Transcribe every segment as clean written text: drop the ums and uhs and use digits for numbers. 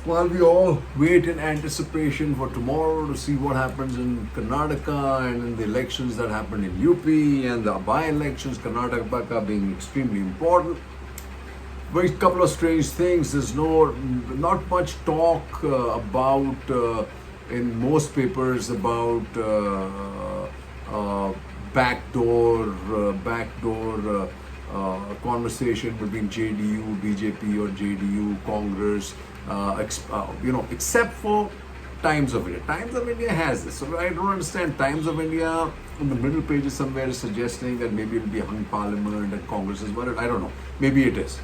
While we all wait in anticipation for tomorrow to see what happens in Karnataka and in the elections that happened in UP and the by-elections, Karnataka being extremely important. Very couple of strange things. There's not much talk about in most papers about backdoor conversation between JDU, BJP, or JDU, Congress. Except for Times of India. Times of India has this. So I don't understand. Times of India in the middle pages somewhere is suggesting that maybe it'll be a hung parliament and Congress is worried. I don't know. Maybe it is.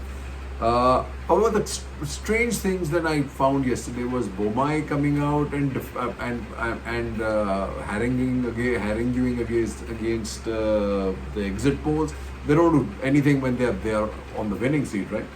However, the strange things that I found yesterday was Bomai coming out and haranguing against the exit polls. They don't do anything when they are on the winning seat, right?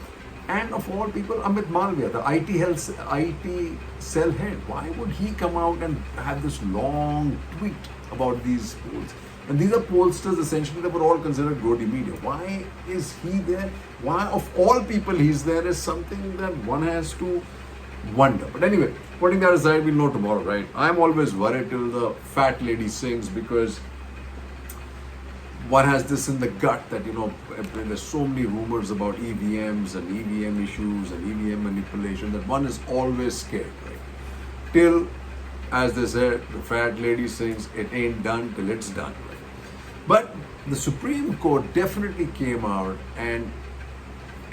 And of all people, Amit Malviya, the IT cell head. Why would he come out and have this long tweet about these polls? And these are pollsters essentially that were all considered Godi media. Why is he there? Why, of all people, he's there is something that one has to wonder. But anyway, putting that aside, we'll know tomorrow, right? I'm always worried till the fat lady sings because one has this in the gut that, there's so many rumors about EVMs and EVM issues and EVM manipulation that one is always scared, right? Till, as they said, the fat lady sings, it ain't done till it's done, right? But the Supreme Court definitely came out and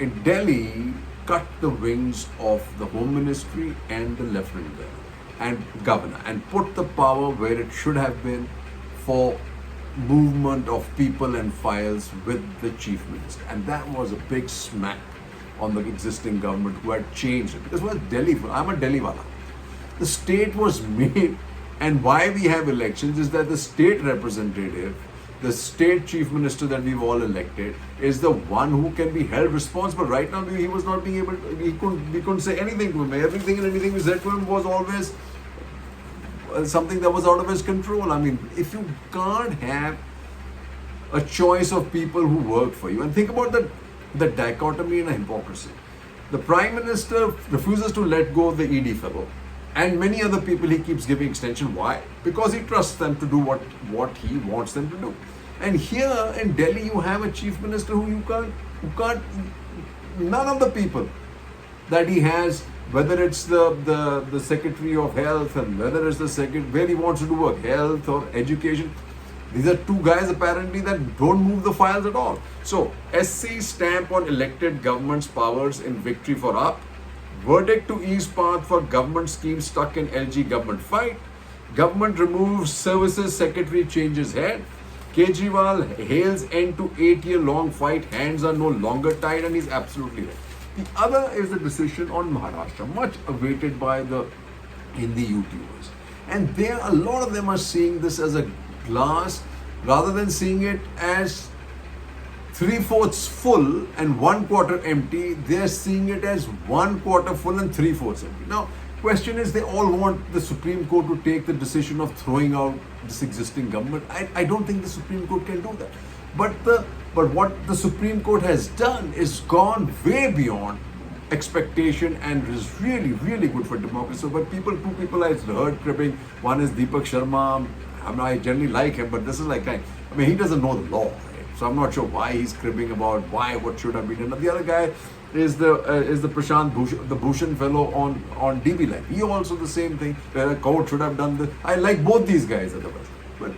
in Delhi cut the wings of the Home Ministry and the Lieutenant Governor and put the power where it should have been for movement of people and files with the Chief Minister. And that was a big smack on the existing government who had changed it. Because I'm a Delhi wala. The state was made, and why we have elections is that the state representative, the state chief minister that we've all elected, is the one who can be held responsible. Right now, he was not being able to, we couldn't say anything to him. Everything and anything we said to him was always something that was out of his control. I mean, if you can't have a choice of people who work for you, and think about the dichotomy and the hypocrisy. The Prime Minister refuses to let go of the ED fellow, and many other people he keeps giving extension. Why? Because he trusts them to do what he wants them to do. And here in Delhi, you have a chief minister who can't, none of the people that he has, whether it's the Secretary of Health and whether it's where he wants to do work, health or education, these are two guys apparently that don't move the files at all. So, SC stamp on elected government's powers in victory for UP. Verdict to ease path for government schemes stuck in LG government fight. Government removes services secretary changes head. Kejriwal hails end to 8-year-long fight. Hands are no longer tied, and he's absolutely right. The other is the decision on Maharashtra, much awaited by the Hindi YouTubers. And a lot of them are seeing this as a glass rather than seeing it as 3/4 full and 1/4 empty. They're seeing it as 1/4 full and 3/4 empty. Now, question is, they all want the Supreme Court to take the decision of throwing out this existing government. I don't think the Supreme Court can do that. But what the Supreme Court has done is gone way beyond expectation and is really, really good for democracy. So, but two people I heard cribbing. One is Deepak Sharma. I generally like him, but this is he doesn't know the law, right? So I'm not sure why he's cribbing about what should have been done. The other guy is the Prashant Bhushan fellow on DB Live. He also the same thing. The court should have done this. I like both these guys otherwise. But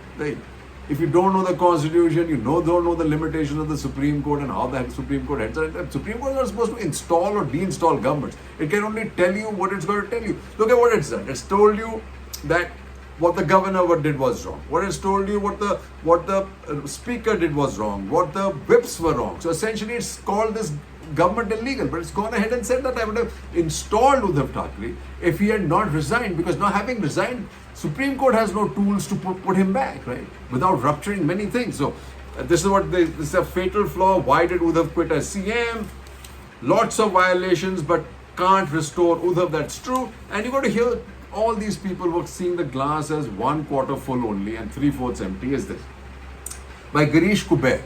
if you don't know the Constitution, don't know the limitations of the Supreme Court and how the Supreme Court heads are. The Supreme Court is not supposed to install or deinstall governments. It can only tell you what it's going to tell you. Look at what it's done. It's told you that what the governor did was wrong. What it's told you what the speaker did was wrong. What the whips were wrong. So essentially, it's called this government illegal. But it's gone ahead and said that I would have installed Uddhav Thackeray if he had not resigned. Because now having resigned, Supreme Court has no tools to put him back, right? Without rupturing many things. So this is a fatal flaw. Why did Uddhav quit as CM? Lots of violations, but can't restore Uddhav. That's true. And you got to hear all these people were seeing the glass as 1/4 full only and 3/4 empty. Is this by Girish Kuber?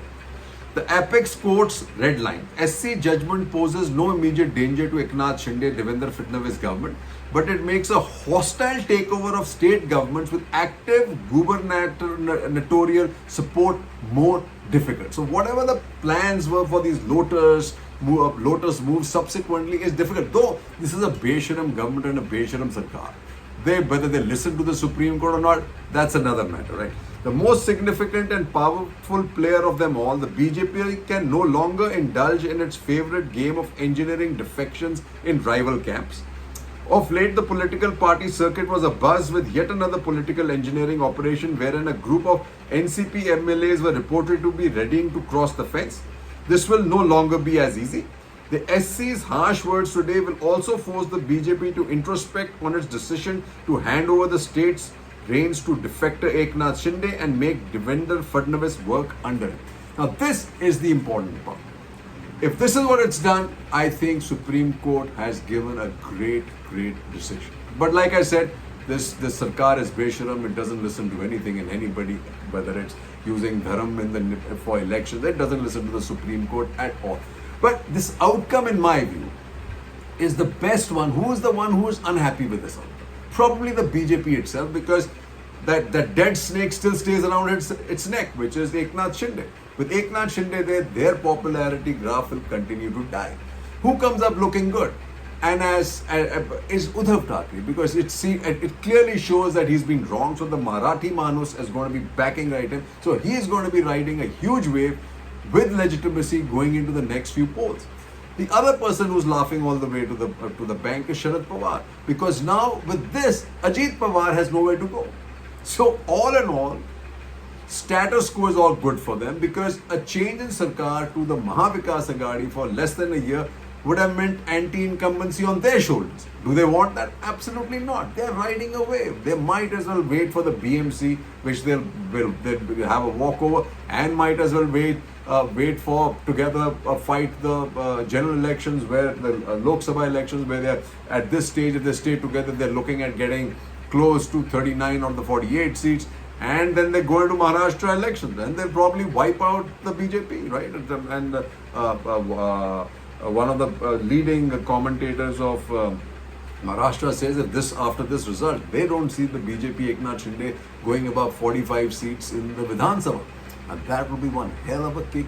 The apex court's red line. SC judgment poses no immediate danger to Eknath Shinde, Devendra Fadnavis government, but it makes a hostile takeover of state governments with active gubernatorial support more difficult. So whatever the plans were for these Lotus moves subsequently is difficult. Though this is a Besharam government and a Besharam Sarkar. Whether they listen to the Supreme Court or not, that's another matter, right? The most significant and powerful player of them all, the BJP, can no longer indulge in its favorite game of engineering defections in rival camps. Of late, the political party circuit was abuzz with yet another political engineering operation wherein a group of NCP MLAs were reported to be readying to cross the fence. This will no longer be as easy. The SC's harsh words today will also force the BJP to introspect on its decision to hand over the state's reins to defector Eknath Shinde and make Devendra Fadnavis work under him. Now this is the important part. If this is what it's done, I think Supreme Court has given a great decision. But like I said, this Sarkar is Besharam. It doesn't listen to anything and anybody, whether it's using Dharam for elections. It doesn't listen to the Supreme Court at all. But this outcome, in my view, is the best one. Who is the one who is unhappy with this outcome? Probably the BJP itself, because that dead snake still stays around its neck, which is Eknath Shinde. With Eknath Shinde there, their popularity graph will continue to die. Who comes up looking good? And is Uddhav Thackeray, because it clearly shows that he's been wrong. So the Marathi Manus is going to be backing him. So he is going to be riding a huge wave with legitimacy going into the next few polls. The other person who's laughing all the way to the bank is Sharad Pawar, because now with this, Ajit Pawar has nowhere to go. So all in all, status quo is all good for them, because a change in Sarkar to the Mahavikas Aghadi for less than a year would have meant anti-incumbency on their shoulders. Do they want that? Absolutely not. They're riding a wave. They might as well wait for the BMC, which they'll have a walkover, and might as well wait for together fight the general elections, where the Lok Sabha elections, where they're at this stage, if they stay together, they're looking at getting close to 39 of the 48 seats, and then they go into Maharashtra elections, and they'll probably wipe out the BJP, right? And one of the leading commentators of Maharashtra says that after this result, they don't see the BJP Eknath Shinde going above 45 seats in the Vidhan Sabha. And that will be one hell of a kick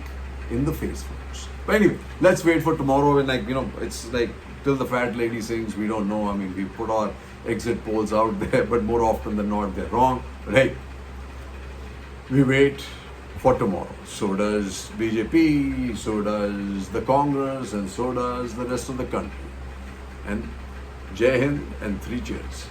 in the face for us. But anyway, let's wait for tomorrow. And it's like till the fat lady sings, we don't know. I mean, we put our exit polls out there, but more often than not, they're wrong. But hey, we wait for tomorrow. So does BJP, so does the Congress, and so does the rest of the country. And Jai Hind and 3 cheers.